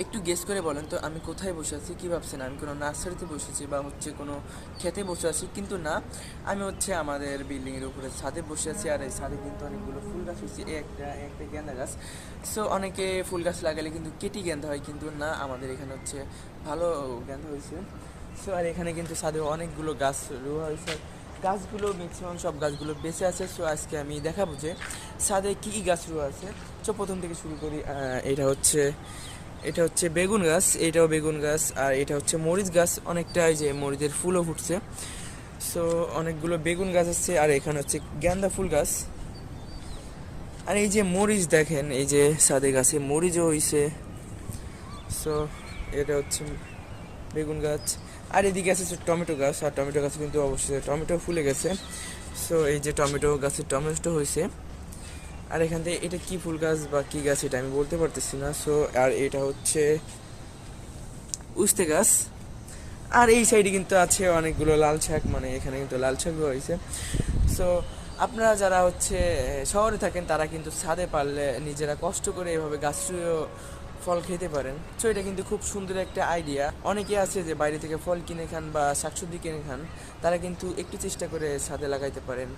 একটু গেস করে বলেন তো আমি কোথায় বসে আছি? কী ভাবছেন আমি কোনো নার্সারিতে বসেছি বা হচ্ছে কোনো খেতে বসে আছি? কিন্তু না, আমি হচ্ছে আমাদের বিল্ডিংয়ের উপরে ছাদে বসে আছি। আর এই ছাদে কিন্তু অনেকগুলো ফুল গাছ হয়েছে, একটা গেঁদা গাছ। সো অনেকে ফুল গাছ লাগালে কিন্তু কেটি গেঁদা হয়, কিন্তু না, আমাদের এখানে হচ্ছে ভালো গেঁদা হয়েছে। সো আর এখানে কিন্তু ছাদে অনেকগুলো গাছ রোয়া হয়েছে। গাছগুলো ম্যাক্সিমাম সব গাছগুলো বেঁচে আছে। সো আজকে আমি দেখাবো যে ছাদে কী কী গাছ রোয়া আছে। তো প্রথম থেকে শুরু করি। এটা হচ্ছে বেগুন গাছ, এটাও বেগুন গাছ। আর এটা হচ্ছে মরিচ গাছ, অনেকটা এই যে মরিচের ফুলও ফুটছে। সো অনেকগুলো বেগুন গাছ আছে। আর এখানে হচ্ছে গাঁদা ফুল গাছ। আর এই যে মরিচ দেখেন, এই যে সাদে গাছে মরিচও হইছে। সো এটা হচ্ছে বেগুন গাছ। আর এদিকে আছে হচ্ছে টমেটো গাছ, আর টমেটো গাছ কিন্তু অবশ্যই টমেটো ফুলে গেছে। সো এই যে টমেটো গাছের টমেটো হয়েছে। আর এখান থেকে এটা কি ফুল গাছ বা কি গাছ এটা আমি বলতে পারতেছি না। সো আর এটা হচ্ছে উস্তে গাছ। আর এই সাইডে কিন্তু আছে অনেকগুলো লাল শাক, মানে এখানে কিন্তু লাল শাক হয়েছে। সো আপনারা যারা হচ্ছে শহরে থাকেন তারা কিন্তু ছাদে পারলে নিজেরা কষ্ট করে এভাবে গাছটিও ফল খেতে পারেন। সো এটা কিন্তু খুব সুন্দর একটা আইডিয়া। অনেকে আছে যে বাইরে থেকে ফল কিনে খান বা শাকসবজি কিনে খান, তারা কিন্তু একটু চেষ্টা করে ছাদে লাগাইতে পারেন।